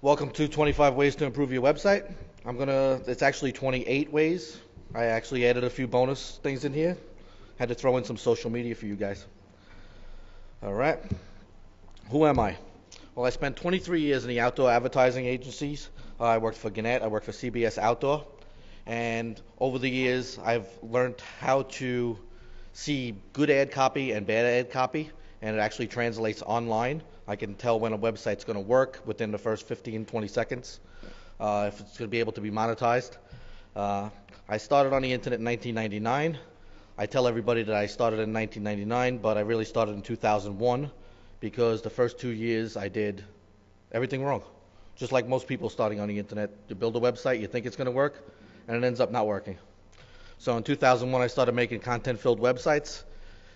Welcome to 25 ways to improve your website. It's actually 28 ways. I actually added a few bonus things in here. Had to throw in some social media for you guys. All right. Who am I? Well, I spent 23 years in the outdoor advertising agencies. I worked for Gannett. I worked for CBS Outdoor. And over the years, I've learned how to see good ad copy and bad ad copy, and it actually translates online. I can tell when a website's going to work within the first 15, 20 seconds, if it's going to be able to be monetized. I started on the internet in 1999. I tell everybody that I started in 1999, but I really started in 2001 because the first 2 years I did everything wrong. Just like most people starting on the internet, you build a website, you think it's going to work, and it ends up not working. So in 2001, I started making content-filled websites.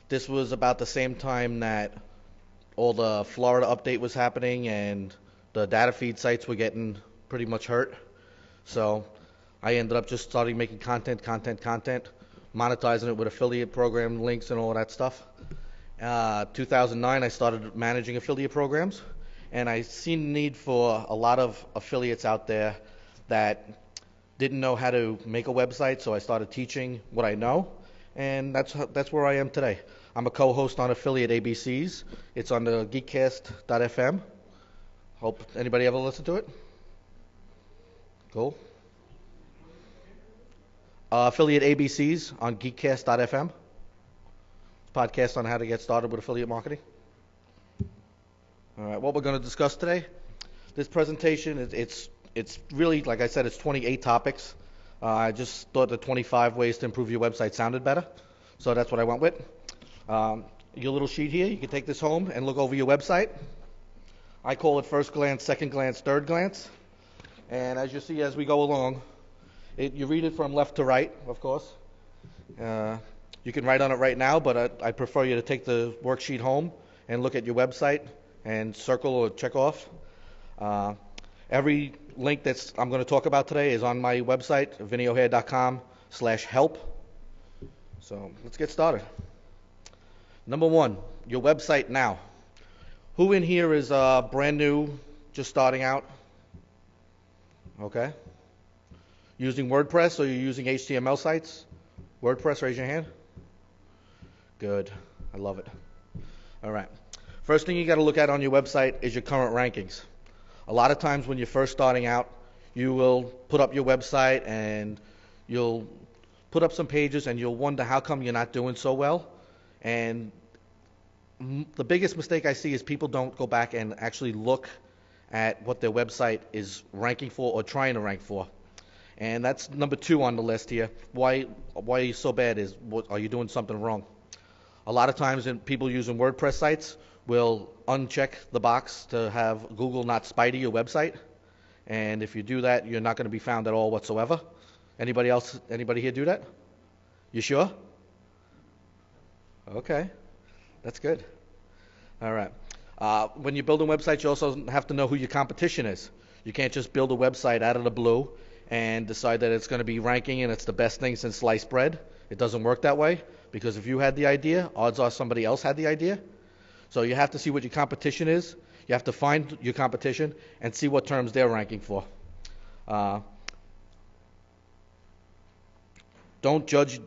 This was about the same time that all the Florida update was happening and the data feed sites were getting pretty much hurt. So I ended up just starting making content, monetizing it with affiliate program links and all that stuff. 2009, I started managing affiliate programs, and I seen the need for a lot of affiliates out there that didn't know how to make a website, so I started teaching what I know, and that's where I am today. I'm a co-host on Affiliate ABCs. It's on the geekcast.fm. Hope anybody ever listen to it? Cool. Affiliate ABCs on geekcast.fm. Podcast on how to get started with affiliate marketing. All right, what we're going to discuss today. This presentation, it's really, like I said, it's 28 topics. I just thought the 25 ways to improve your website sounded better, so that's what I went with. Your little sheet here, you can take this home and look over your website. I call it first glance, second glance, third glance. And as you see as we go along, you read it from left to right, of course. You can write on it right now, but I prefer you to take the worksheet home and look at your website and circle or check off. Every link that I'm going to talk about today is on my website, viniohair.com/help. So let's get started. Number one, your website now. Who in here is brand new, just starting out? Okay. Using WordPress or you're using HTML sites? WordPress, raise your hand. Good. I love it. All right. First thing you got to look at on your website is your current rankings. A lot of times when you're first starting out, you will put up your website and you'll put up some pages and you'll wonder how come you're not doing so well. And the biggest mistake I see is people don't go back and actually look at what their website is ranking for or trying to rank for. And that's number 2 on the list here. Why are you so bad? Are you doing something wrong? A lot of times people using WordPress sites will uncheck the box to have Google not spidey your website. And if you do that, you're not going to be found at all whatsoever. Anybody here do that? You sure? Okay, that's good. All right. When you're building websites, you also have to know who your competition is. You can't just build a website out of the blue and decide that it's going to be ranking and it's the best thing since sliced bread. It doesn't work that way, because if you had the idea, odds are somebody else had the idea. So you have to see what your competition is. You have to find your competition and see what terms they're ranking for. Don't judge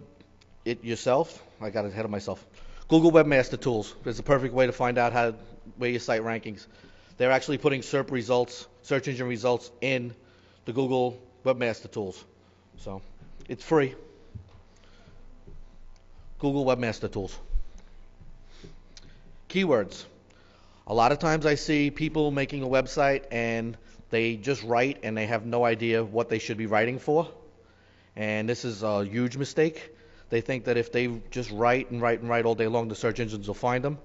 it yourself. I got ahead of myself. Google Webmaster Tools is the perfect way to find out where your site rankings. They're actually putting SERP results, search engine results, in the Google Webmaster Tools. So it's free. Google Webmaster Tools. Keywords. A lot of times I see people making a website and they just write and they have no idea what they should be writing for. And this is a huge mistake. They think that if they just write all day long, the search engines will find them.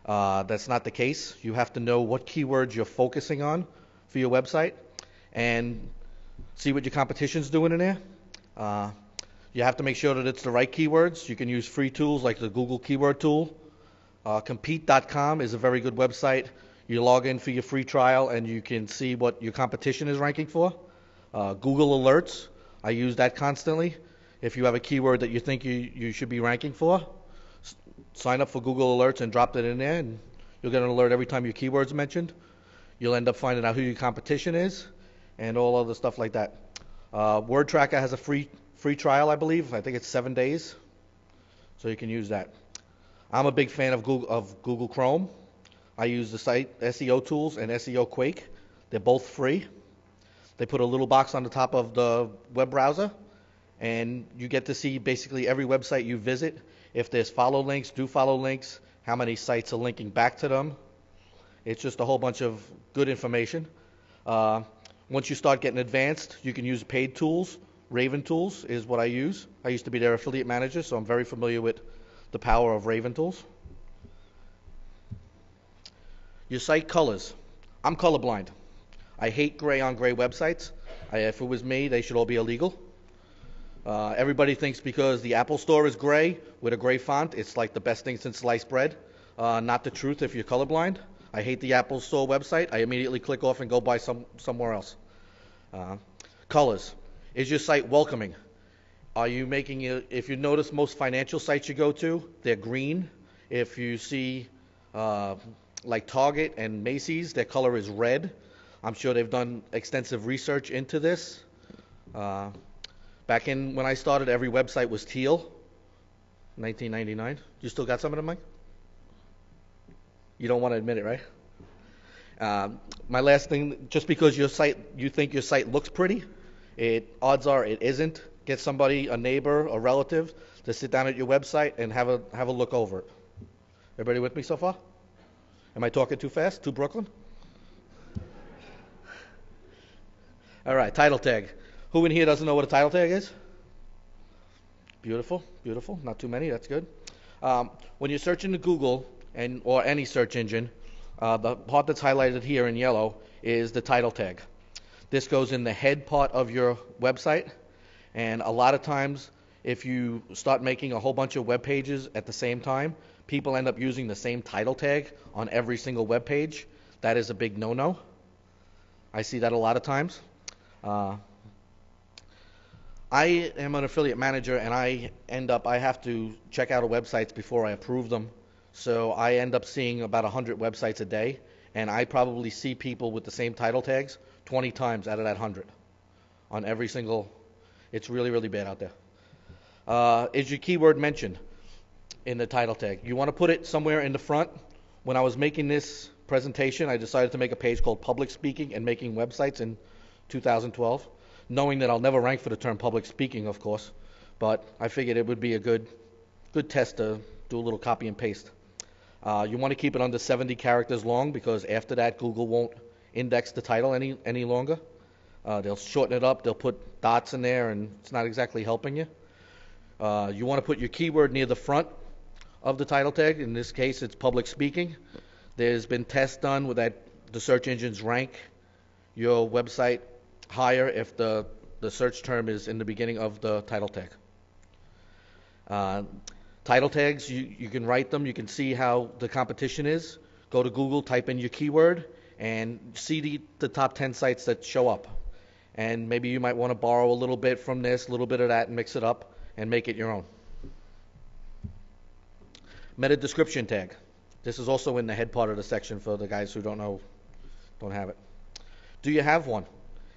That's not the case. You have to know what keywords you're focusing on for your website and see what your competition's doing in there. You have to make sure that it's the right keywords. You can use free tools like the Google Keyword Tool. Compete.com is a very good website. You log in for your free trial and you can see what your competition is ranking for. Google Alerts, I use that constantly. If you have a keyword that you think you should be ranking for, sign up for Google Alerts and drop it in there, and you'll get an alert every time your keyword's mentioned. You'll end up finding out who your competition is and all other stuff like that. Word Tracker has a free trial, I believe. I think it's 7 days, so you can use that. I'm a big fan of Google Chrome. I use the site SEO Tools and SEO Quake. They're both free. They put a little box on the top of the web browser, and you get to see basically every website you visit. If there's follow links, do follow links, how many sites are linking back to them. It's just a whole bunch of good information. Once you start getting advanced, you can use paid tools. Raven Tools is what I use. I used to be their affiliate manager, so I'm very familiar with the power of Raven Tools. Your site colors. I'm colorblind. I hate gray on gray websites. If it was me, they should all be illegal. Everybody thinks because the Apple Store is gray with a gray font, it's like the best thing since sliced bread. Not the truth if you're colorblind. I hate the Apple Store website. I immediately click off and go buy somewhere else. Colors. Is your site welcoming? Are you making it, if you notice most financial sites you go to, they're green. If you see like Target and Macy's, their color is red. I'm sure they've done extensive research into this. Back in when I started, every website was teal. 1999. You still got some of them, Mike? You don't want to admit it, right? My last thing, just because you think your site looks pretty, odds are it isn't. Get somebody, a neighbor, a relative, to sit down at your website and have a look over it. Everybody with me so far? Am I talking too fast? Too Brooklyn? All right, title tag. Who in here doesn't know what a title tag is? Beautiful, beautiful. Not too many. That's good. When you're searching to Google or any search engine, the part that's highlighted here in yellow is the title tag. This goes in the head part of your website, and a lot of times if you start making a whole bunch of web pages at the same time, people end up using the same title tag on every single web page. That is a big no-no. I see that a lot of times. I am an affiliate manager, and I have to check out websites before I approve them. So I end up seeing about 100 websites a day, and I probably see people with the same title tags 20 times out of that 100 on every single. It's really, really bad out there. Is your keyword mentioned in the title tag? You want to put it somewhere in the front. When I was making this presentation, I decided to make a page called Public Speaking and Making Websites in 2012, knowing that I'll never rank for the term public speaking, of course, but I figured it would be a good test to do a little copy and paste. You want to keep it under 70 characters long, because after that Google won't index the title any longer. They'll shorten it up, they'll put dots in there, and it's not exactly helping you. You want to put your keyword near the front of the title tag. In this case, it's public speaking. There's been tests done with that the search engines rank your website higher if the search term is in the beginning of the title tag. Title tags, you can write them. You can see how the competition is. Go to Google, type in your keyword, and see the top 10 sites that show up. And maybe you might want to borrow a little bit from this, a little bit of that, and mix it up and make it your own. Meta description tag. This is also in the head part of the section for the guys who don't have it. Do you have one?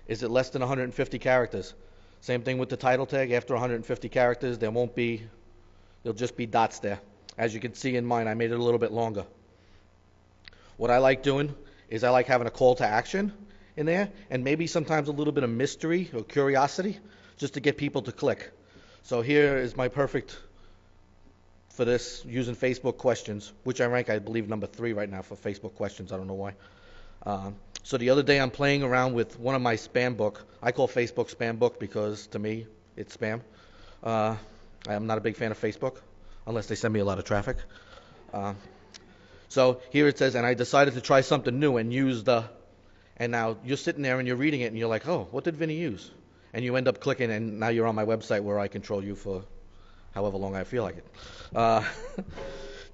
Is it less than 150 characters? Same thing with the title tag. After 150 characters, there'll just be dots there. As you can see in mine, I made it a little bit longer. What I like doing is I like having a call to action in there, and maybe sometimes a little bit of mystery or curiosity, just to get people to click. So here is my perfect for this, using Facebook questions, which I rank, I believe, number 3 right now for Facebook questions. I don't know why. So the other day I'm playing around with one of my spam book. I call Facebook spam book because to me it's spam. I'm not a big fan of Facebook unless they send me a lot of traffic. So here it says, and I decided to try something new and use and now you're sitting there and you're reading it and you're like, oh, what did Vinny use? And you end up clicking, and now you're on my website where I control you for however long I feel like it.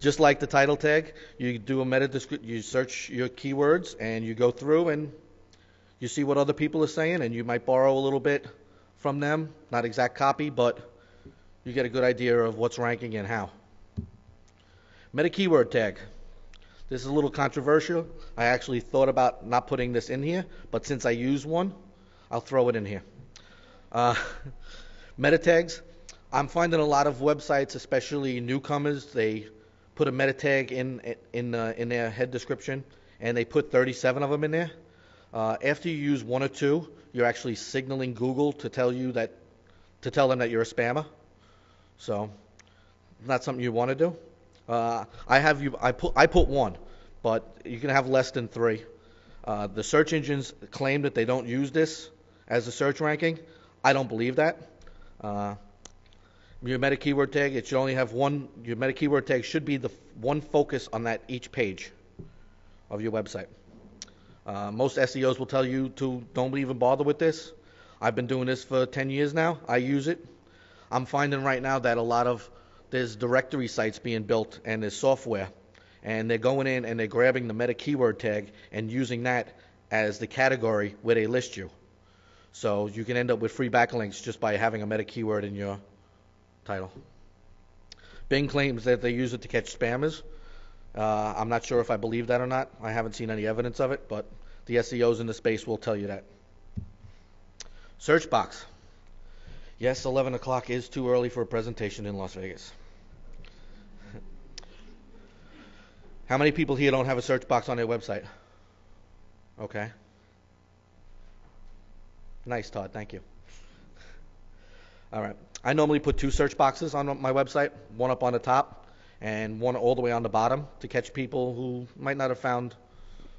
Just like the title tag, you do a meta description, you search your keywords, and you go through and you see what other people are saying, and you might borrow a little bit from them. Not exact copy, but you get a good idea of what's ranking and how. Meta keyword tag. This is a little controversial. I actually thought about not putting this in here, but since I use one, I'll throw it in here. Uh, Meta tags. I'm finding a lot of websites, especially newcomers, they put a meta tag in their head description, and they put 37 of them in there. After you use one or two, you're actually signaling Google to tell them that you're a spammer. So, not something you want to do. I put one, but you can have less than three. The search engines claim that they don't use this as a search ranking. I don't believe that. Your meta keyword tag, it should only have one. Your meta keyword tag should be the one focus on that each page of your website. Most SEOs will tell you to don't even bother with this. I've been doing this for 10 years now. I use it. I'm finding right now that there's directory sites being built and there's software, and they're going in and they're grabbing the meta keyword tag and using that as the category where they list you. So you can end up with free backlinks just by having a meta keyword in your title. Bing claims that they use it to catch spammers. I'm not sure if I believe that or not. I haven't seen any evidence of it, but the SEOs in the space will tell you that. Search box. Yes, 11 o'clock is too early for a presentation in Las Vegas. How many people here don't have a search box on their website? Okay. Nice, Todd. Thank you. All right. I normally put two search boxes on my website, one up on the top and one all the way on the bottom to catch people who might not have found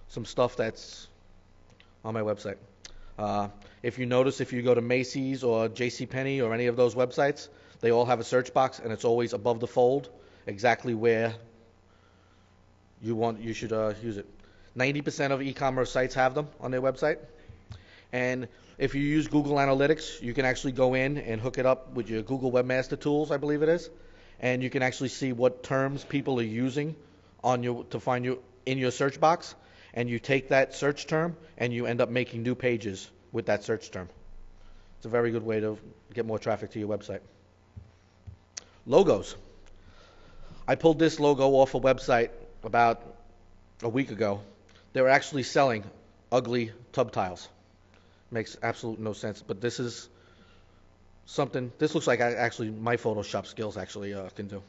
some stuff that's on my website. If you notice, if you go to Macy's or JCPenney or any of those websites, they all have a search box, and it's always above the fold, exactly where you should use it. 90% of e-commerce sites have them on their website. And if you use Google Analytics, you can actually go in and hook it up with your Google Webmaster Tools, I believe it is, and you can actually see what terms people are using to find you in your search box, and you take that search term and you end up making new pages with that search term. It's a very good way to get more traffic to your website. Logos. I pulled this logo off a website about a week ago. They were actually selling ugly tub tiles. Makes absolute no sense, but this is something, this looks like actually my Photoshop skills actually can do.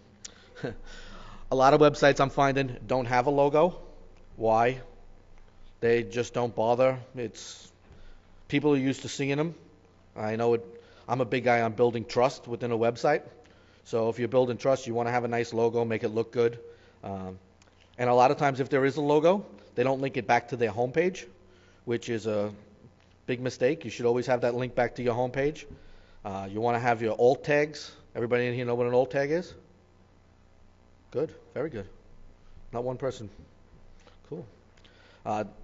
A lot of websites I'm finding don't have a logo. Why? They just don't bother. People are used to seeing them. I know it. I'm a big guy on building trust within a website. So if you're building trust, you want to have a nice logo, make it look good. And a lot of times if there is a logo, they don't link it back to their homepage, which is a big mistake. You should always have that link back to your homepage. You want to have your alt tags. Everybody in here know what an alt tag is? Good, very good. Not one person. Cool.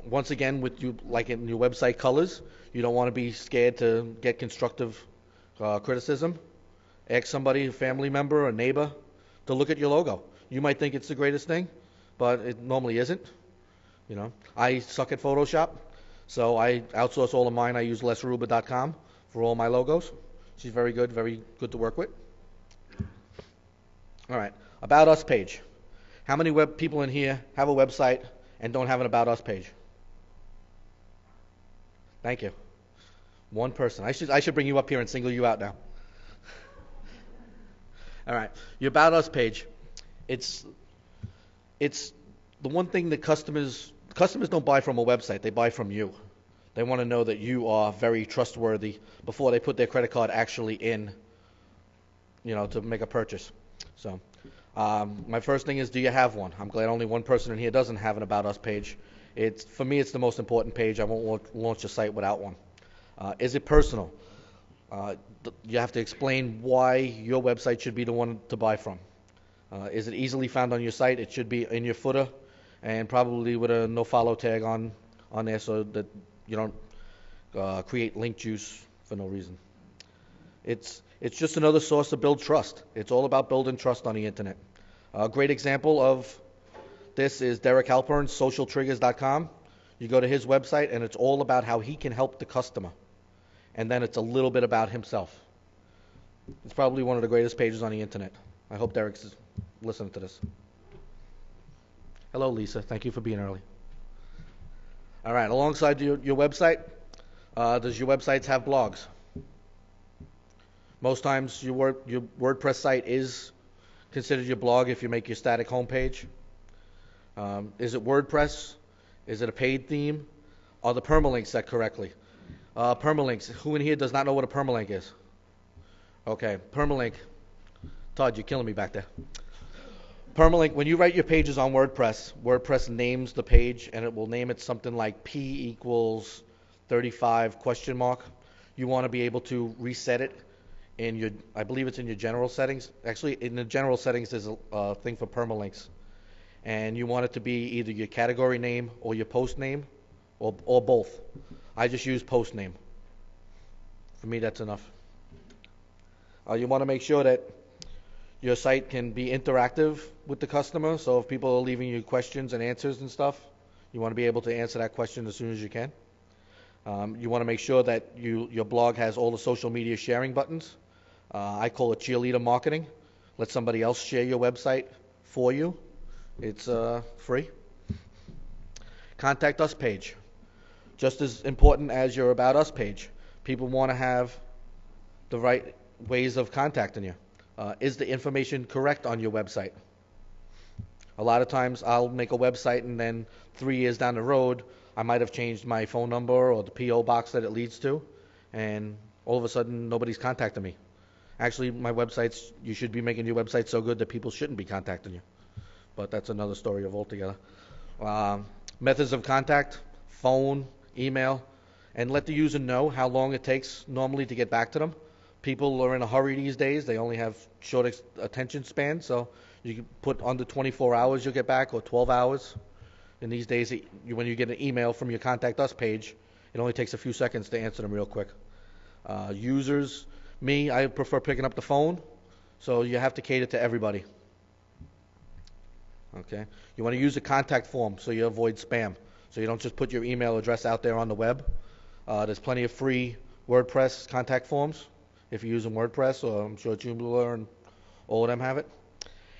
Once again, like in your website colors, you don't want to be scared to get constructive criticism. Ask somebody, a family member, a neighbor, to look at your logo. You might think it's the greatest thing, but it normally isn't. You know, I suck at Photoshop, so I outsource all of mine. I use lesruba.com for all my logos. She's very good to work with. All right, About Us page. How many people in here have a website and don't have an About Us page? Thank you. One person. I should bring you up here and single you out now. All right, your About Us page. It's the one thing that customers don't buy from a website. They buy from you. They want to know that you are very trustworthy before they put their credit card actually in, to make a purchase. So my first thing is, do you have one? I'm glad only one person in here doesn't have an About Us page. For me, it's the most important page. I won't launch a site without one. Is it personal? You have to explain why your website should be the one to buy from. Is it easily found on your site? It should be in your footer and probably with a no-follow tag on there so that you don't create link juice for no reason. It's just another source to build trust. It's all about building trust on the internet. A great example of this is Derek Halpern's socialtriggers.com. You go to his website and it's all about how he can help the customer. And then it's a little bit about himself. It's probably one of the greatest pages on the internet. I hope Derek's listening to this. Hello, Lisa. Thank you for being early. All right. Alongside your website, does your websites have blogs? Most times, your WordPress site is considered your blog if you make your static homepage. Is it WordPress? Is it a paid theme? Are the permalinks set correctly? Permalinks. Who in here does not know what a permalink is? Okay, permalink. Todd, you're killing me back there. Permalink, when you write your pages on WordPress, WordPress names the page and it will name it something like P equals 35 question mark. You want to be able to reset it in your, I believe it's in your general settings. Actually, in the general settings, there's a thing for permalinks. And you want it to be either your category name or your post name or both. I just use post name. For me, that's enough. You want to make sure that your site can be interactive with the customer. So if people are leaving you questions and answers and stuff, you want to be able to answer that question as soon as you can. You want to make sure that your blog has all the social media sharing buttons. I call it cheerleader marketing. Let somebody else share your website for you. It's free. Contact us page. Just as important as your About Us page. People want to have the right ways of contacting you. Is the information correct on your website? A lot of times I'll make a website and then 3 years down the road, I might have changed my phone number or the P.O. box that it leads to, and all of a sudden nobody's contacting me. Actually, my websites, you should be making your website so good that people shouldn't be contacting you. But that's another story altogether. Methods of contact, phone, email, and let the user know how long it takes normally to get back to them. People are in a hurry these days. They only have short attention span, so you can put under 24 hours you'll get back, or 12 hours. And these days, when you get an email from your Contact Us page, it only takes a few seconds to answer them real quick. Users, I prefer picking up the phone, so you have to cater to everybody. Okay. You want to use a contact form so you avoid spam. So you don't just put your email address out there on the web. There's plenty of free WordPress contact forms if you're using WordPress, or I'm sure Joomla and all of them have it.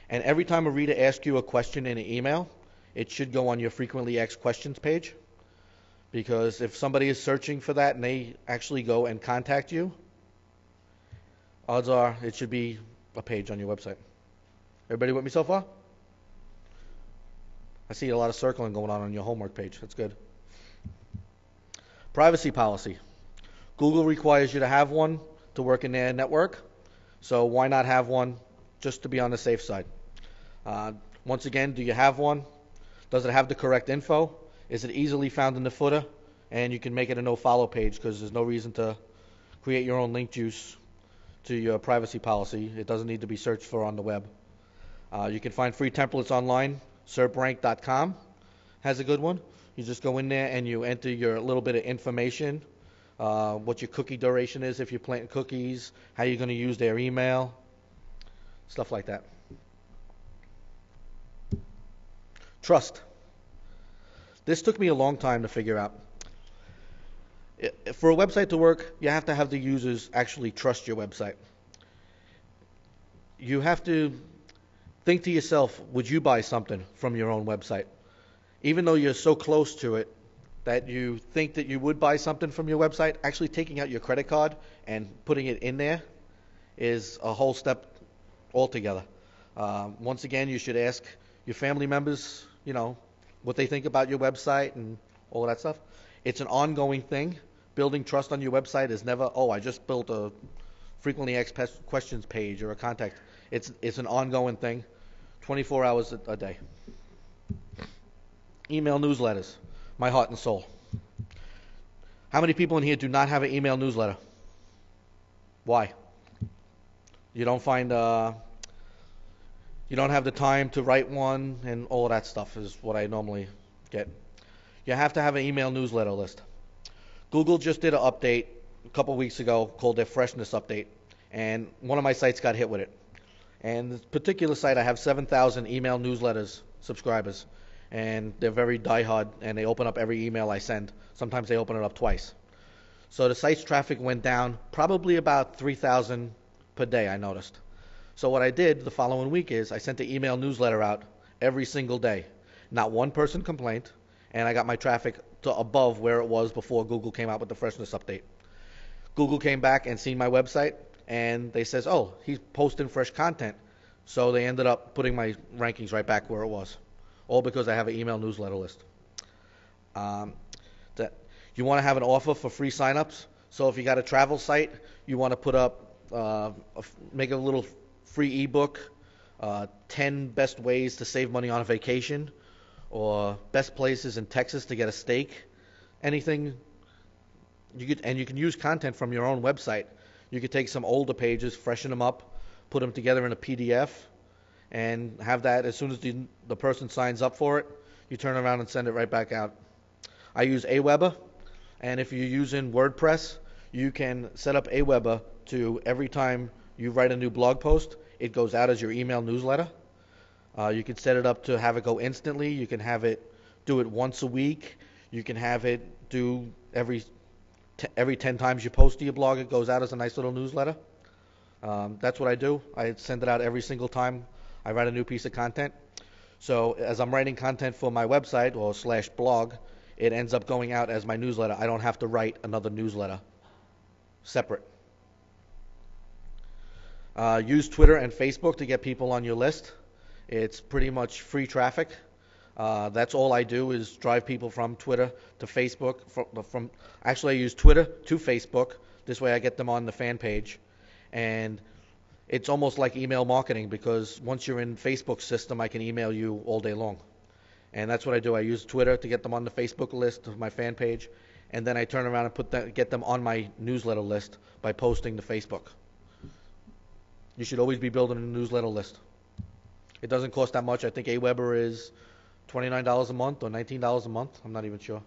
And every time a reader asks you a question in an email, it should go on your frequently asked questions page. Because if somebody is searching for that and they actually go and contact you, odds are it should be a page on your website. Everybody with me so far? I see a lot of circling going on your homework page. That's good. Privacy policy. Google requires you to have one to work in their network. So why not have one just to be on the safe side? Once again, do you have one? Does it have the correct info? Is it easily found in the footer? And you can make it a no-follow page because there's no reason to create your own link juice to your privacy policy. It doesn't need to be searched for on the web. You can find free templates online. SERPrank.com has a good one. You just go in there and you enter your little bit of information, what your cookie duration is if you're planting cookies, how you're going to use their email, stuff like that. Trust. This took me a long time to figure out. For a website to work, you have to have the users actually trust your website. You have to think to yourself, would you buy something from your own website? Even though you're so close to it that you think that you would buy something from your website, actually taking out your credit card and putting it in there is a whole step altogether. Once again, you should ask your family members, what they think about your website and all of that stuff. It's an ongoing thing. Building trust on your website is never, I just built a frequently asked questions page or a contact. It's an ongoing thing, 24 hours a day. Email newsletters, my heart and soul. How many people in here do not have an email newsletter? Why? You don't find, you don't have the time to write one, and all of that stuff is what I normally get. You have to have an email newsletter list. Google just did an update a couple weeks ago called their freshness update, and one of my sites got hit with it. And this particular site, I have 7,000 email newsletters subscribers, and they're very diehard, and they open up every email I send. Sometimes they open it up twice. So the site's traffic went down probably about 3,000 per day, I noticed. So what I did the following week is I sent the email newsletter out every single day. Not one person complained, and I got my traffic to above where it was before Google came out with the freshness update. Google came back and seen my website, and they says, oh, he's posting fresh content. So they ended up putting my rankings right back where it was, all because I have an email newsletter list. That you want to have an offer for free signups. So if you got a travel site, you want to put up, make a little free ebook, 10 best ways to save money on a vacation, or best places in Texas to get a steak. Anything you can use content from your own website. You could take some older pages, freshen them up, put them together in a PDF, and have that as soon as the person signs up for it, you turn around and send it right back out. I use Aweber, and if you're using WordPress, you can set up Aweber to every time you write a new blog post, it goes out as your email newsletter. You can set it up to have it go instantly. You can have it do it once a week. You can have it do every 10 times you post to your blog, it goes out as a nice little newsletter. That's what I do. I send it out every single time I write a new piece of content. So as I'm writing content for my website or /blog, it ends up going out as my newsletter. I don't have to write another newsletter separate. Use Twitter and Facebook to get people on your list. It's pretty much free traffic. That's all I do is drive people from Twitter to Facebook. Actually, I use Twitter to Facebook. This way I get them on the fan page. And it's almost like email marketing because once you're in Facebook's system, I can email you all day long. And that's what I do. I use Twitter to get them on the Facebook list of my fan page. And then I turn around and get them on my newsletter list by posting to Facebook. You should always be building a newsletter list. It doesn't cost that much. I think Aweber is $29 a month or $19 a month. I'm not even sure.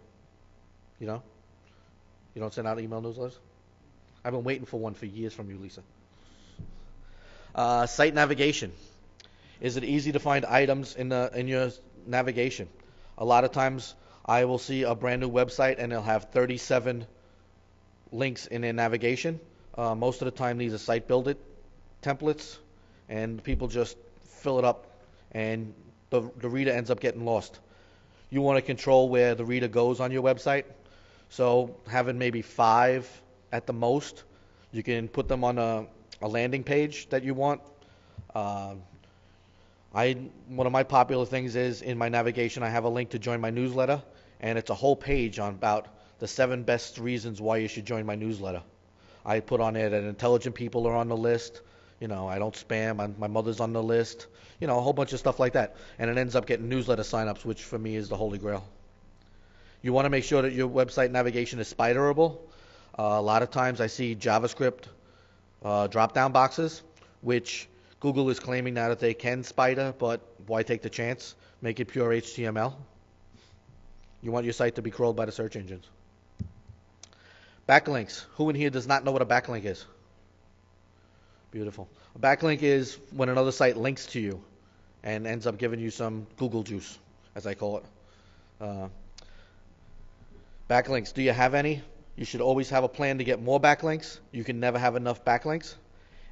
You know? You don't send out email newsletters? I've been waiting for one for years from you, Lisa. Site navigation. Is it easy to find items in your navigation? A lot of times I will see a brand new website and they'll have 37 links in their navigation. Most of the time these are site build it templates, and people just fill it up, and the reader ends up getting lost. You want to control where the reader goes on your website, so having maybe 5 at the most, you can put them on a landing page that you want. One of my popular things is in my navigation I have a link to join my newsletter, and it's a whole page on about the 7 best reasons why you should join my newsletter. I put on there that intelligent people are on the list. You know, I don't spam. My mother's on the list. You know, a whole bunch of stuff like that. And it ends up getting newsletter signups, which for me is the holy grail. You want to make sure that your website navigation is spiderable. A lot of times I see JavaScript drop-down boxes, which Google is claiming now that they can spider, but why take the chance? Make it pure HTML. You want your site to be crawled by the search engines. Backlinks. Who in here does not know what a backlink is? Beautiful. A backlink is when another site links to you and ends up giving you some Google juice, as I call it. Backlinks. Do you have any? You should always have a plan to get more backlinks. You can never have enough backlinks.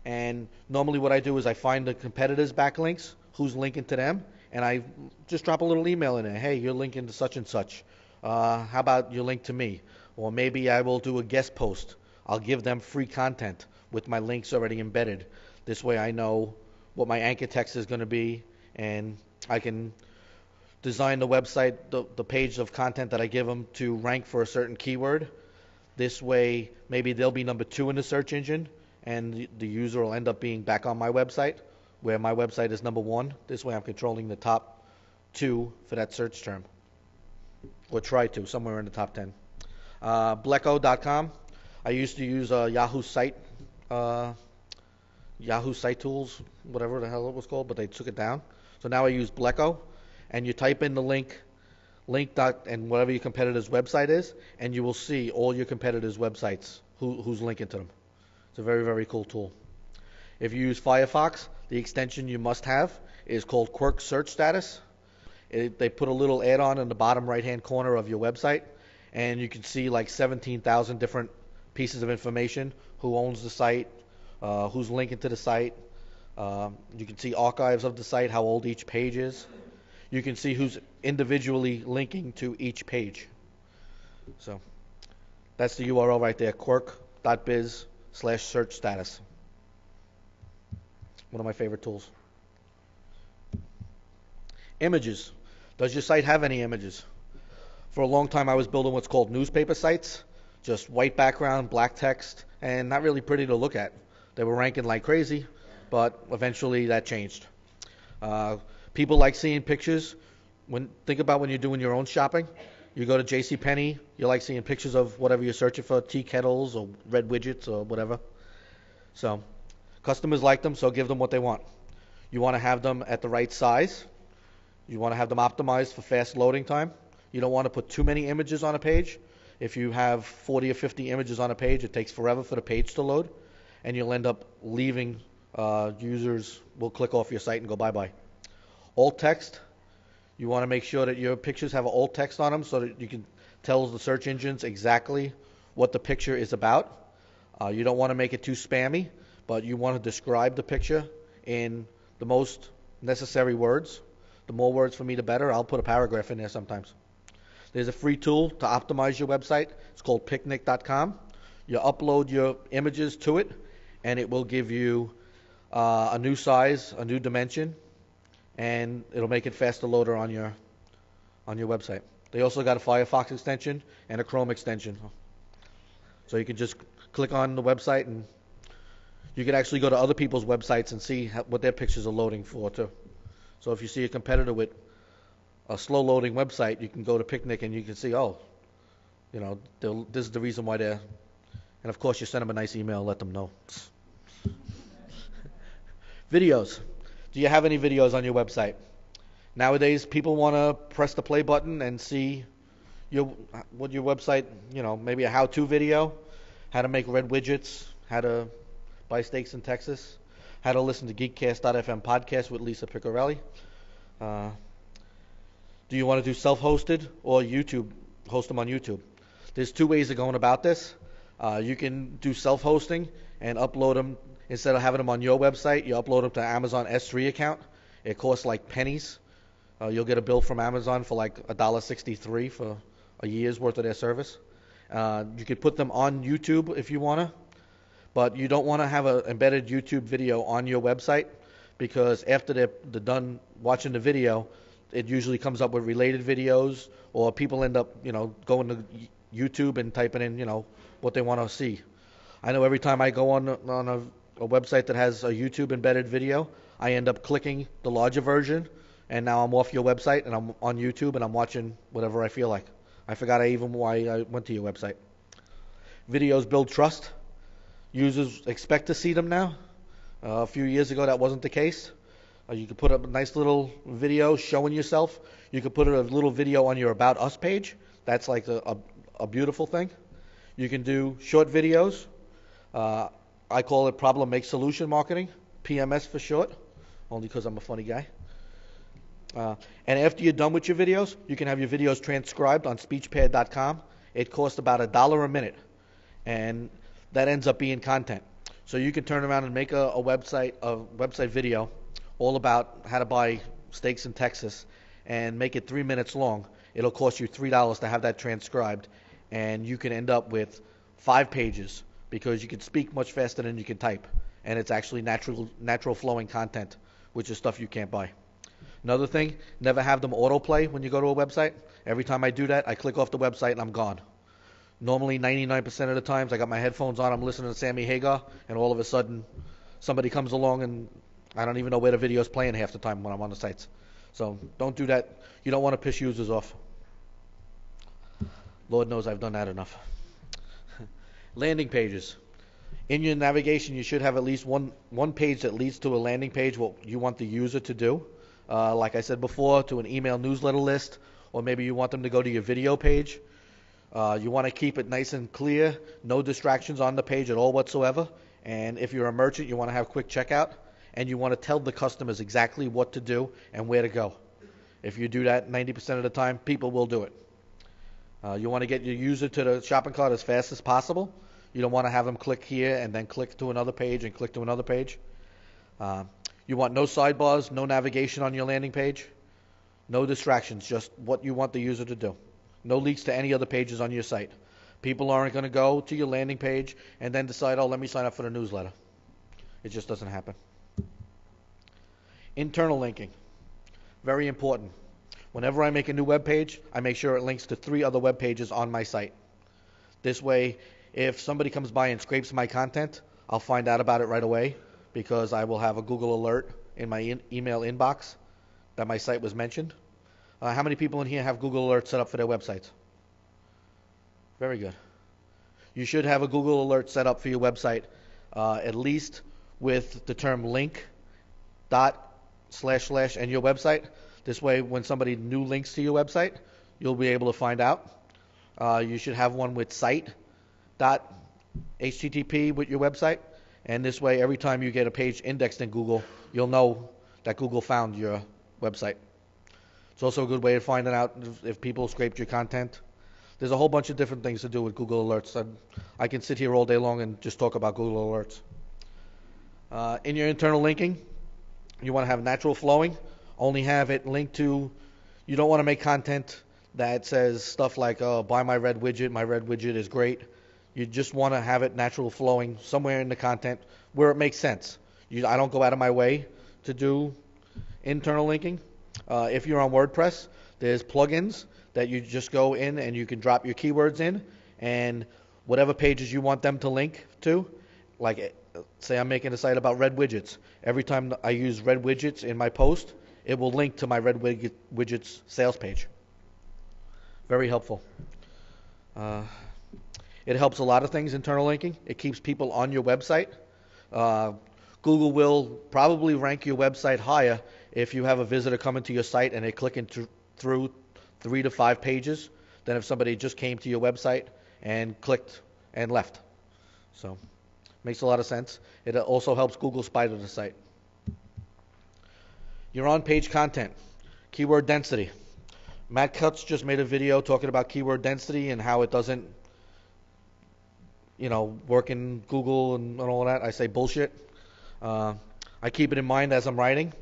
And normally what I do is I find the competitors' backlinks, who's linking to them, and I just drop a little email in there. Hey, you're linking to such and such. How about you link to me? Or maybe I will do a guest post. I'll give them free content with my links already embedded. This way I know what my anchor text is going to be, and I can design the website, the page of content that I give them to rank for a certain keyword. This way maybe they'll be number 2 in the search engine, and the user will end up being back on my website, where my website is number 1. This way I'm controlling the top 2 for that search term, or try to, somewhere in the top 10. Bleco.com. I used to use Yahoo Site Tools, whatever the hell it was called, but they took it down. So now I use Bleco, and you type in the link and whatever your competitor's website is, and you will see all your competitors' websites, who's linking to them. It's a very, very cool tool. If you use Firefox, the extension you must have is called Quirk Search Status. They put a little add-on in the bottom right-hand corner of your website, and you can see like 17,000 different pieces of information, who owns the site, who's linking to the site. You can see archives of the site, how old each page is. you can see who's individually linking to each page. So that's the URL right there, quirk.biz/search status. One of my favorite tools. Images. Does your site have any images? For a long time I was building what's called newspaper sites, just white background, black text, and not really pretty to look at. They were ranking like crazy, but eventually that changed. People like seeing pictures. Think about when you're doing your own shopping. You go to JCPenney, you like seeing pictures of whatever you're searching for, tea kettles or red widgets or whatever. So customers like them, so give them what they want. You want to have them at the right size. You want to have them optimized for fast loading time. You don't want to put too many images on a page. If you have 40 or 50 images on a page, it takes forever for the page to load, and you'll end up leaving users will click off your site and go bye-bye. Alt text. You want to make sure that your pictures have alt text on them so that you can tell the search engines exactly what the picture is about. You don't want to make it too spammy, but you want to describe the picture in the most necessary words. The more words for me, the better. I'll put a paragraph in there sometimes. There's a free tool to optimize your website. It's called picnic.com. You upload your images to it, and it will give you a new size, a new dimension, and it'll make it faster loader on your website. They also got a Firefox extension and a Chrome extension. So you can just click on the website, and you can actually go to other people's websites and see what their pictures are loading for too. So if you see a competitor with a slow loading website, you can go to Picnic and you can see, oh, this is the reason why they're, and of course you send them a nice email, let them know. Videos. Do you have any videos on your website? Nowadays, people want to press the play button and see what your website, maybe a how-to video, how to make red widgets, how to buy steaks in Texas, how to listen to Geekcast.fm podcast with Lisa Piccarelli. Do you want to do self-hosted or host them on YouTube? There's two ways of going about this. You can do self-hosting and upload them. Instead of having them on your website, you upload them to Amazon S3 account. It costs like pennies. You'll get a bill from Amazon for like $1.63 for a year's worth of their service. You could put them on YouTube if you want to, but you don't want to have an embedded YouTube video on your website, because after they're done watching the video, it usually comes up with related videos, or people end up, going to YouTube and typing in, what they want to see. I know every time I go on a website that has a YouTube embedded video, I end up clicking the larger version, and now I'm off your website and I'm on YouTube and I'm watching whatever I feel like. I forgot even why I went to your website. Videos build trust. Users expect to see them now. A few years ago that wasn't the case. You could put up a nice little video showing yourself. You could put a little video on your About Us page. That's like a beautiful thing. You can do short videos. I call it problem make solution marketing, PMS for short, only because I'm a funny guy. And after you're done with your videos, you can have your videos transcribed on speechpad.com. It costs about $1 a minute, and that ends up being content. So you can turn around and make a website video all about how to buy steaks in Texas and make it 3 minutes long. It'll cost you $3 to have that transcribed, and you can end up with 5 pages because you can speak much faster than you can type, and it's actually natural flowing content, which is stuff you can't buy. Another thing, never have them autoplay when you go to a website. Every time I do that, I click off the website and I'm gone. Normally 99% of the times I got my headphones on, I'm listening to Sammy Hagar, and all of a sudden somebody comes along and I don't even know where the video's playing half the time when I'm on the sites. So don't do that. You don't want to piss users off. Lord knows I've done that enough. Landing pages. In your navigation, you should have at least one page that leads to a landing page, what you want the user to do. Like I said before, to an email newsletter list, or maybe you want them to go to your video page. You want to keep it nice and clear, no distractions on the page at all whatsoever. And if you're a merchant, you want to have quick checkout, and you want to tell the customers exactly what to do and where to go. If you do that 90% of the time, people will do it. You want to get your user to the shopping cart as fast as possible. You don't want to have them click here and then click to another page and click to another page. You want no sidebars, no navigation on your landing page, No distractions, just what you want the user to do. No leaks to any other pages on your site. People aren't going to go to your landing page and then decide, oh, let me sign up for the newsletter. It just doesn't happen. Internal linking. Very important. Whenever I make a new web page, I make sure it links to 3 other web pages on my site. This way, if somebody comes by and scrapes my content, I'll find out about it right away because I will have a Google alert in my email inbox that my site was mentioned. How many people in here have Google alerts set up for their websites? Very good. You should have a Google alert set up for your website, at least with the term link, dot, / and your website. This way, when somebody new links to your website, you'll be able to find out. You should have one with site.http with your website, and this way, every time you get a page indexed in Google, you'll know that Google found your website. It's also a good way of finding out if people scraped your content. There's a whole bunch of different things to do with Google Alerts. I can sit here all day long and just talk about Google Alerts. In your internal linking, you want to have natural flowing. Only have it linked to, you don't want to make content that says stuff like, oh, buy my red widget is great. You just want to have it natural flowing somewhere in the content where it makes sense. I don't go out of my way to do internal linking. If you're on WordPress, there's plugins that you just go in and you can drop your keywords in, and whatever pages you want them to link to, like say I'm making a site about red widgets. Every time I use red widgets in my post, it will link to my red widgets sales page. Very helpful. It helps a lot of things, internal linking. It keeps people on your website. Google will probably rank your website higher if you have a visitor coming to your site and they're clicking through 3 to 5 pages than if somebody just came to your website and clicked and left. So, makes a lot of sense. It also helps Google spider the site. Your on-page content, keyword density. Matt Cutts just made a video talking about keyword density and how it doesn't, work in Google and all that. I say bullshit. I keep it in mind as I'm writing.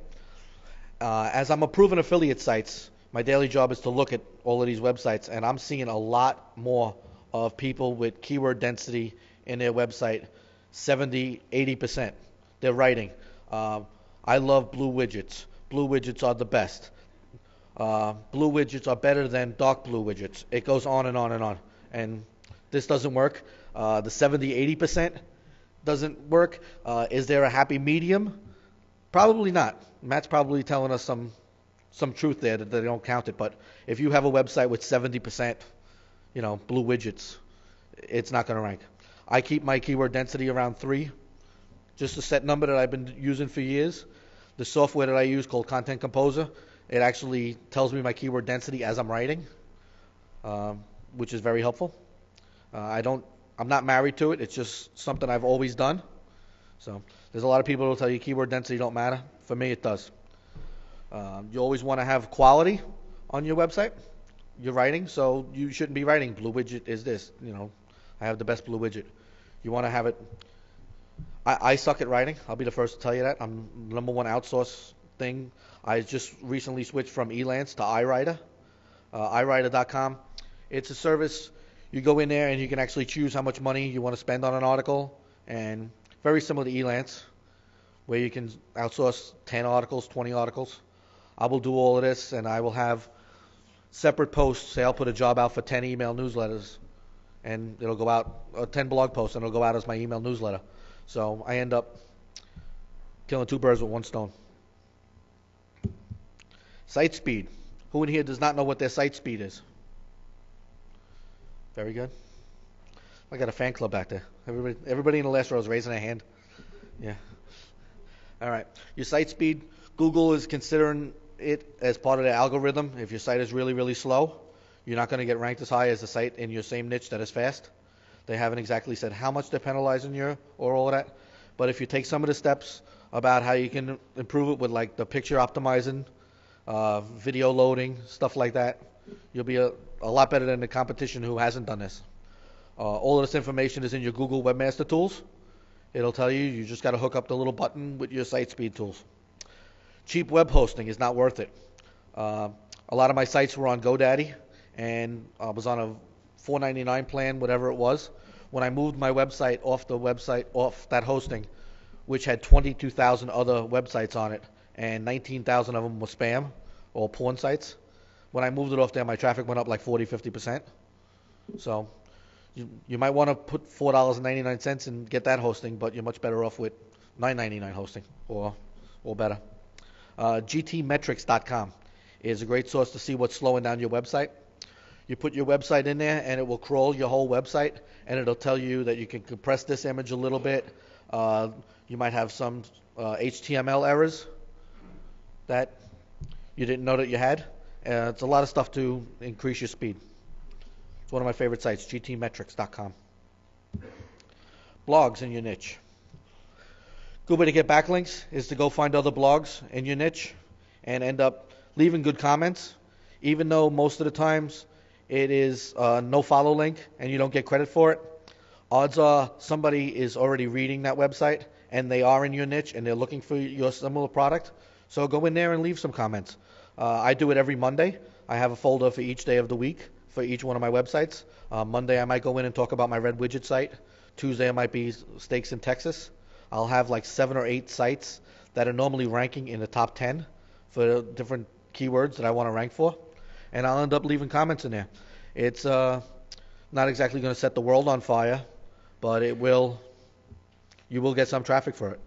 As I'm approving affiliate sites, my daily job is to look at all of these websites, and I'm seeing a lot more of people with keyword density in their website, 70, 80%. They're writing, I love blue widgets. Blue widgets are the best. Blue widgets are better than dark blue widgets. It goes on and on and on. And this doesn't work. The 70, 80% doesn't work. Is there a happy medium? Probably not. Matt's probably telling us some truth there that they don't count it. But if you have a website with 70%, blue widgets, it's not going to rank. I keep my keyword density around 3, just a set number that I've been using for years. The software that I use called Content Composer, it actually tells me my keyword density as I'm writing, which is very helpful. I'm not married to it. It's just something I've always done. So there's a lot of people who will tell you keyword density don't matter. For me, it does. You always want to have quality on your website. You're writing, so you shouldn't be writing blue widget is this. I have the best blue widget. You want to have it. I suck at writing. I'll be the first to tell you that. I'm the number one outsource thing. I just recently switched from Elance to iWriter. iWriter.com. It's a service. You go in there and you can actually choose how much money you want to spend on an article, and very similar to Elance, where you can outsource 10 articles, 20 articles. I will do all of this, and I will have separate posts. Say I'll put a job out for 10 email newsletters, and it'll go out, 10 blog posts, and it'll go out as my email newsletter. So I end up killing 2 birds with 1 stone. Site speed. Who in here does not know what their site speed is? Very good. I got a fan club back there. Everybody in the last row is raising their hand. Yeah. All right. Your site speed, Google is considering it as part of their algorithm. If your site is really, really slow, you're not going to get ranked as high as a site in your same niche that is fast. They haven't exactly said how much they're penalizing you or all of that. But if you take some of the steps about how you can improve it with like the picture optimizing, video loading, stuff like that, you'll be a lot better than the competition who hasn't done this. All of this information is in your Google Webmaster Tools. It'll tell you, you just got to hook up the little button with your site speed tools. Cheap web hosting is not worth it. A lot of my sites were on GoDaddy, and I was on a $4.99 plan, whatever it was. When I moved my website off that hosting, which had 22,000 other websites on it, and 19,000 of them were spam or porn sites. When I moved it off there, my traffic went up like 40-50%. So you might want to put $4.99 and get that hosting, but you're much better off with $9.99 hosting or better. GTmetrics.com is a great source to see what's slowing down your website. You put your website in there, and it will crawl your whole website, and it'll tell you that you can compress this image a little bit. You might have some HTML errors that you didn't know that you had. It's a lot of stuff to increase your speed. It's one of my favorite sites, gtmetrics.com. Blogs in your niche. Good way to get backlinks is to go find other blogs in your niche and end up leaving good comments, even though most of the times it is no follow link and you don't get credit for it. Odds are somebody is already reading that website and they are in your niche and they're looking for your similar product. So go in there and leave some comments. I do it every Monday. I have a folder for each day of the week for each one of my websites. Monday I might go in and talk about my red widget site. Tuesday it might be steaks in Texas. I'll have like 7 or 8 sites that are normally ranking in the top 10 for different keywords that I want to rank for. And I'll end up leaving comments in there. It's not exactly going to set the world on fire, but you will get some traffic for it.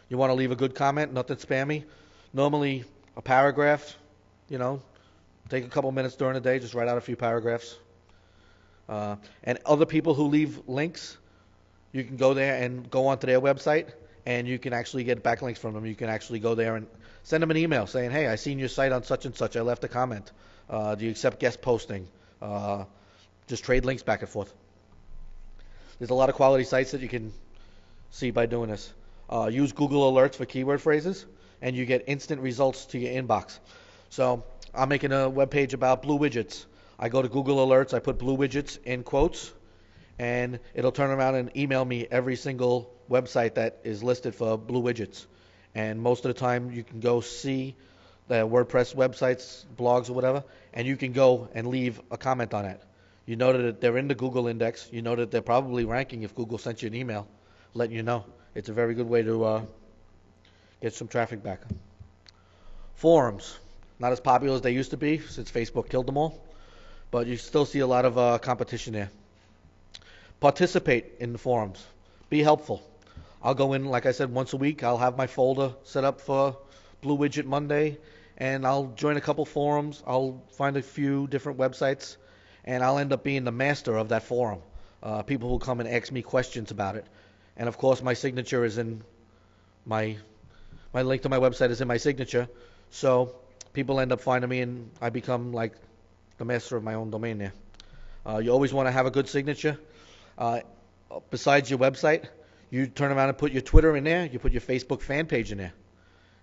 You want to leave a good comment, nothing spammy. Normally a paragraph, take a couple minutes during the day, just write out a few paragraphs. And other people who leave links, you can go there and go onto their website, and you can actually get backlinks from them. You can actually go there and send them an email saying, hey, I seen your site on such and such. I left a comment. Do you accept guest posting? Just trade links back and forth. There's a lot of quality sites that you can see by doing this. Use Google Alerts for keyword phrases, and you get instant results to your inbox. So I'm making a web page about blue widgets. I go to Google Alerts, I put blue widgets in quotes, and it'll turn around and email me every single website that is listed for blue widgets. And most of the time you can go see the WordPress websites, blogs or whatever, and you can go and leave a comment on it. You know that they're in the Google index. You know that they're probably ranking if Google sent you an email letting you know. It's a very good way to get some traffic back. Forums. Not as popular as they used to be since Facebook killed them all, but you still see a lot of competition there. Participate in the forums. Be helpful. I'll go in, like I said, once a week. I'll have my folder set up for Blue Widget Monday, and I'll join a couple forums. I'll find a few different websites, and I'll end up being the master of that forum. People will come and ask me questions about it. And, of course, my signature is in my link to my website is in my signature. So people end up finding me, and I become like the master of my own domain there. You always want to have a good signature. Besides your website, you turn around and put your Twitter in there. You put your Facebook fan page in there.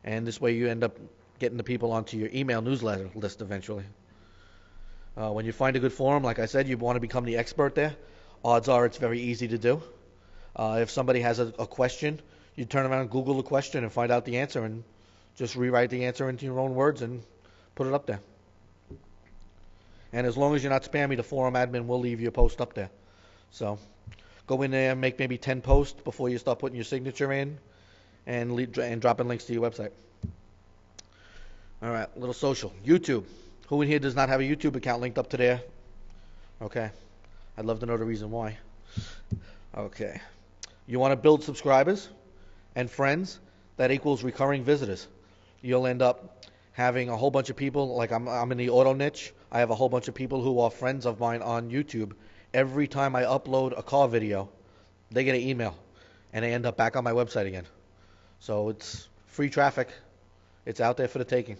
And this way you end up getting the people onto your email newsletter list eventually. When you find a good forum, like I said, you want to become the expert there. Odds are it's very easy to do. If somebody has a question, you turn around and Google the question and find out the answer and just rewrite the answer into your own words and put it up there. And as long as you're not spammy, the forum admin will leave your post up there. So go in there and make maybe 10 posts before you start putting your signature in and dropping links to your website. All right, a little social. YouTube. Who in here does not have a YouTube account linked up to there? Okay. I'd love to know the reason why. Okay. You want to build subscribers and friends. That equals recurring visitors. You'll end up having a whole bunch of people, like I'm in the auto niche. I have a whole bunch of people who are friends of mine on YouTube. Every time I upload a car video, they get an email, and they end up back on my website again. So it's free traffic. It's out there for the taking.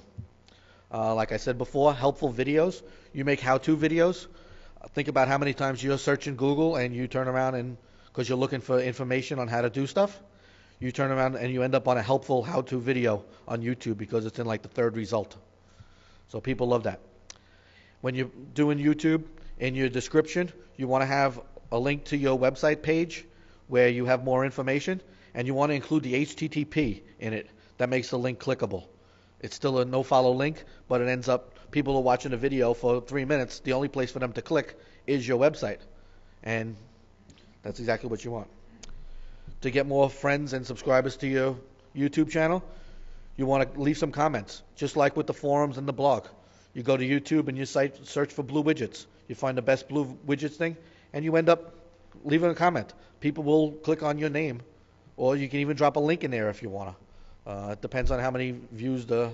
Like I said before, helpful videos. You make how-to videos. Think about how many times you're searching Google and you turn around and, because you're looking for information on how to do stuff, you turn around and you end up on a helpful how-to video on YouTube because it's in like the 3rd result. So people love that. When you're doing YouTube, in your description, you want to have a link to your website page where you have more information, and you want to include the HTTP in it. That makes the link clickable. It's still a no-follow link, but it ends up people are watching a video for 3 minutes. The only place for them to click is your website, and that's exactly what you want. To get more friends and subscribers to your YouTube channel, you want to leave some comments, just like with the forums and the blog. You go to YouTube and you search for blue widgets. You find the best blue widgets thing, and you end up leaving a comment. People will click on your name, or you can even drop a link in there if you want to. It depends on how many views the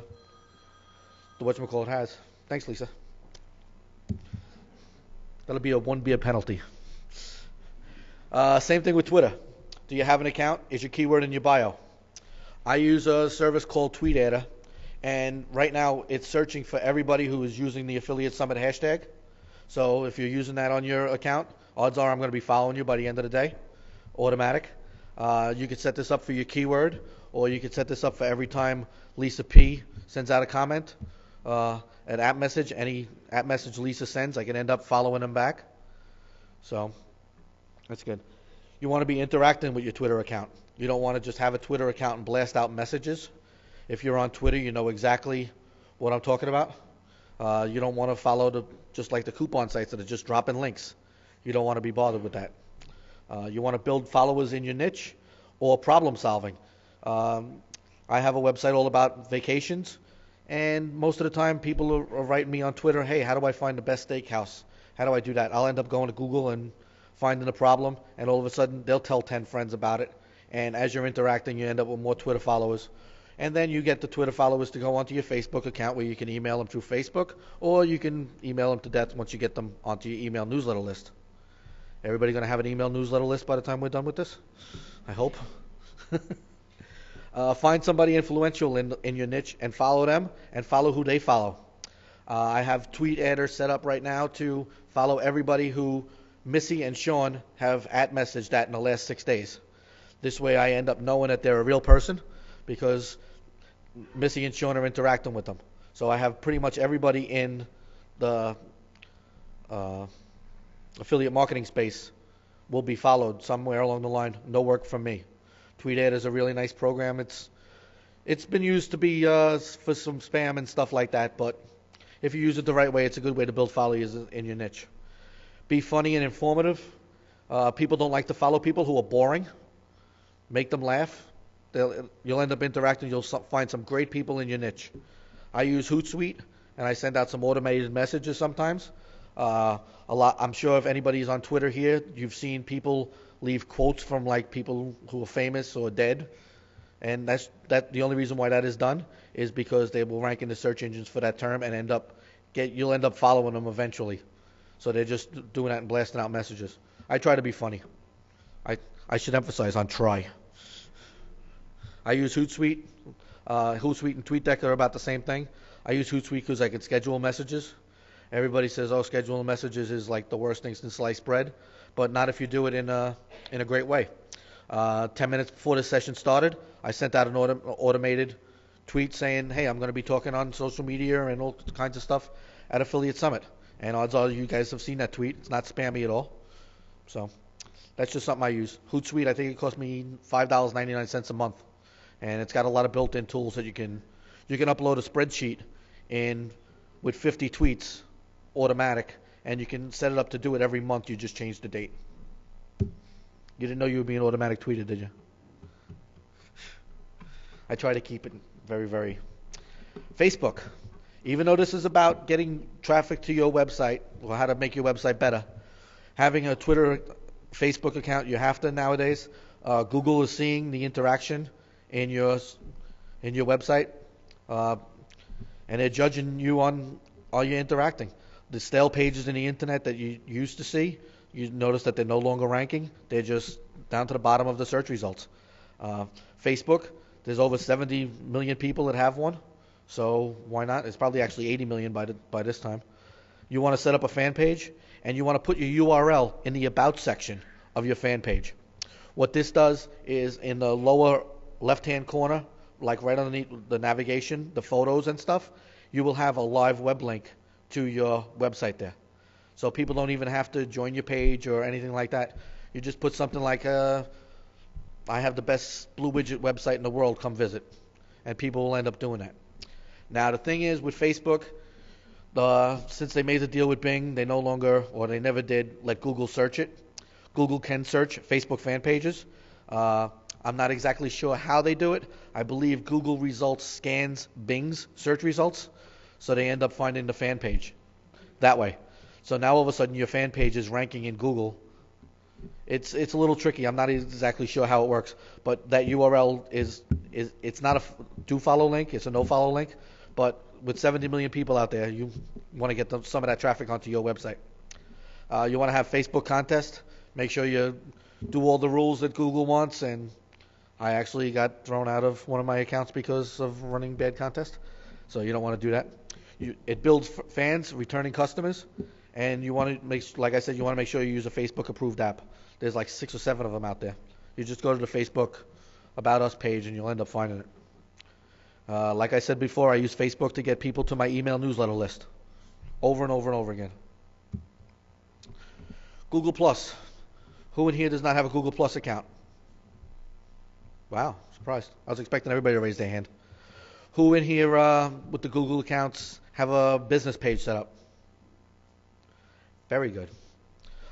whatchamacallit has. Thanks, Lisa. That'll be a 1 beer penalty. Same thing with Twitter. Do you have an account? Is your keyword in your bio? I use a service called TweetAdder, and right now it's searching for everybody who is using the Affiliate Summit hashtag. So if you're using that on your account, odds are I'm going to be following you by the end of the day. Automatic. You could set this up for your keyword, or you could set this up for every time Lisa P sends out a comment, an app message. Any app message Lisa sends, I can end up following them back. So that's good. You want to be interacting with your Twitter account. You don't want to just have a Twitter account and blast out messages. If you're on Twitter, you know exactly what I'm talking about. You don't want to follow just like the coupon sites that are just dropping links. You don't want to be bothered with that. You want to build followers in your niche or problem solving. I have a website all about vacations, and most of the time people are writing me on Twitter, hey, how do I find the best steakhouse? How do I do that? I'll end up going to Google and finding a problem, and all of a sudden they'll tell 10 friends about it. And as you're interacting, you end up with more Twitter followers. And then you get the Twitter followers to go onto your Facebook account, where you can email them through Facebook, or you can email them to death once you get them onto your email newsletter list. Everybody going to have an email newsletter list by the time we're done with this? I hope. Find somebody influential in your niche and follow them, and follow who they follow. I have TweetAdder set up right now to follow everybody who Missy and Sean have @messaged that in the last 6 days. This way I end up knowing that they're a real person, because Missy and Sean are interacting with them. So I have pretty much everybody in the affiliate marketing space will be followed somewhere along the line. No work from me. TweetAdder is a really nice program. It's been used to be for some spam and stuff like that, but if you use it the right way, it's a good way to build followers in your niche. Be funny and informative. People don't like to follow people who are boring. Make them laugh. You'll end up interacting. You'll find some great people in your niche. I use Hootsuite, and I send out some automated messages sometimes. I'm sure if anybody's on Twitter here, you've seen people leave quotes from like people who are famous or dead, and that's the only reason why that is done is because they will rank in the search engines for that term, and you'll end up following them eventually. So they're just doing that and blasting out messages. I try to be funny. I should emphasize on try. I use Hootsuite. Hootsuite and TweetDeck are about the same thing. I use Hootsuite because I can schedule messages. Everybody says, oh, scheduling messages is like the worst thing since sliced bread, but not if you do it in a great way. 10 minutes before the session started, I sent out an automated tweet saying, hey, I'm going to be talking on social media and all kinds of stuff at Affiliate Summit. And odds are you guys have seen that tweet. It's not spammy at all. So that's just something I use. Hootsuite, I think it cost me $5.99 a month. And it's got a lot of built-in tools that you can upload a spreadsheet with 50 tweets, automatic, and you can set it up to do it every month. You just change the date. You didn't know you were being automatic tweeted, did you? I try to keep it very, very. Facebook. Even though this is about getting traffic to your website or how to make your website better, having a Twitter, Facebook account, you have to nowadays. Google is seeing the interaction in your website, and they're judging you on are you interacting. The stale pages in the internet that you used to see, you notice that they're no longer ranking. They're just down to the bottom of the search results. Facebook, there's over 70 million people that have one, so why not? It's probably actually 80 million by this time. You want to set up a fan page, and you want to put your URL in the About section of your fan page. What this does is in the lower left-hand corner, like right underneath the navigation, the photos and stuff, you will have a live web link to your website there. So people don't even have to join your page or anything like that. You just put something like, I have the best blue widget website in the world, come visit. And people will end up doing that. Now the thing is with Facebook, since they made the deal with Bing, they no longer, or they never did, let Google search it. Google can search Facebook fan pages. I'm not exactly sure how they do it. I believe Google results scans Bing's search results, so they end up finding the fan page that way. So now all of a sudden your fan page is ranking in Google. It's a little tricky. I'm not exactly sure how it works, but that URL is it's not a do follow link. It's a no follow link. But with 70 million people out there, you want to get some of that traffic onto your website. You want to have Facebook contest. Make sure you do all the rules that Google wants. And I actually got thrown out of one of my accounts because of running bad contest. So you don't want to do that. It builds fans, returning customers, and you want to like I said, you want to make sure you use a Facebook approved app. There's like 6 or 7 of them out there. You just go to the Facebook About Us page and you'll end up finding it. Like I said before, I use Facebook to get people to my email newsletter list over and over and over again. Google Plus. Who in here does not have a Google Plus account? Wow, surprised. I was expecting everybody to raise their hand. Who in here with the Google accounts have a business page set up? Very good.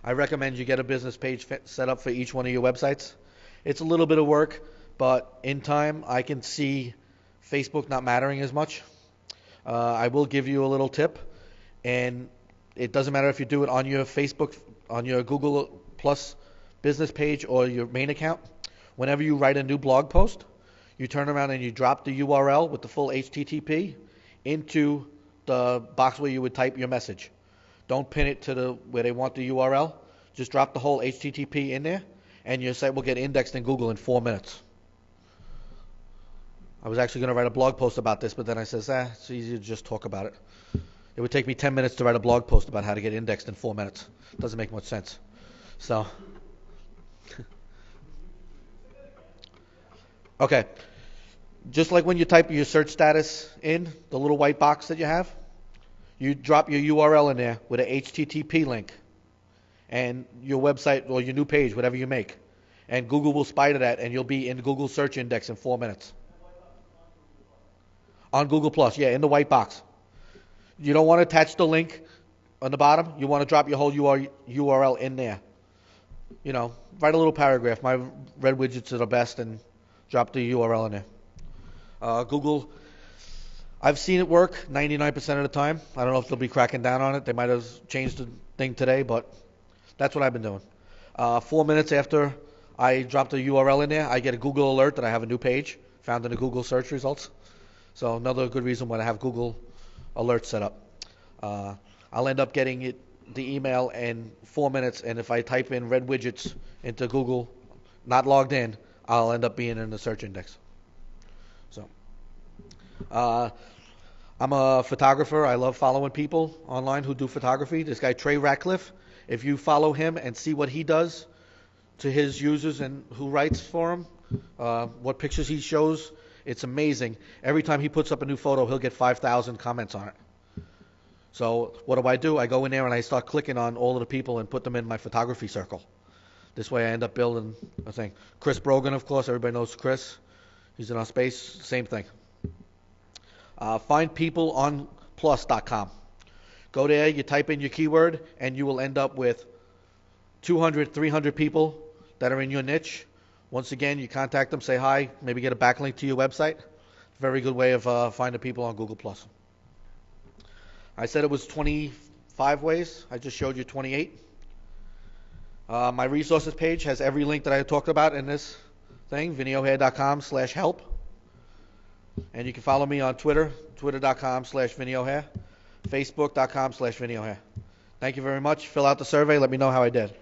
I recommend you get a business page set up for each one of your websites. It's a little bit of work, but in time I can see Facebook not mattering as much. I will give you a little tip, and it doesn't matter if you do it on your Facebook, on your Google Plus business page or your main account. Whenever you write a new blog post, you turn around and you drop the URL with the full HTTP into the box where you would type your message. Don't pin it to where they want the URL. Just drop the whole HTTP in there, and your site will get indexed in Google in 4 minutes. I was actually going to write a blog post about this, but then I says, it's easier to just talk about it. It would take me 10 minutes to write a blog post about how to get indexed in 4 minutes. Doesn't make much sense. So, okay. Just like when you type your search status in, the little white box that you have, you drop your URL in there with an HTTP link and your website or your new page, whatever you make. And Google will spy to that, and you'll be in the Google search index in 4 minutes. On Google Plus, yeah, in the white box. You don't want to attach the link on the bottom. You want to drop your whole URL in there. You know, write a little paragraph. My red widgets are the best, and drop the URL in there. Google, I've seen it work 99% of the time. I don't know if they'll be cracking down on it. They might have changed the thing today, but that's what I've been doing. 4 minutes after I drop the URL in there, I get a Google alert that I have a new page found in the Google search results. So another good reason why I have Google alerts set up. I'll end up getting the email in 4 minutes, and if I type in red widgets into Google, not logged in, I'll end up being in the search index. So, I'm a photographer. I love following people online who do photography. This guy, Trey Ratcliffe, if you follow him and see what he does to his users and who writes for him, what pictures he shows, it's amazing. Every time he puts up a new photo, he'll get 5,000 comments on it. So what do? I go in there and I start clicking on all of the people and put them in my photography circle. This way I end up building a thing. Chris Brogan, of course, everybody knows Chris. He's in our space, same thing. Find people on plus.com. Go there, you type in your keyword, and you will end up with 200, 300 people that are in your niche. Once again, you contact them, say hi, maybe get a backlink to your website. Very good way of finding people on Google+. I said it was 25 ways. I just showed you 28. My resources page has every link that I talked about in this thing, viniohair.com/help. And you can follow me on Twitter, twitter.com/viniohair, facebook.com/viniohair. Thank you very much. Fill out the survey. Let me know how I did.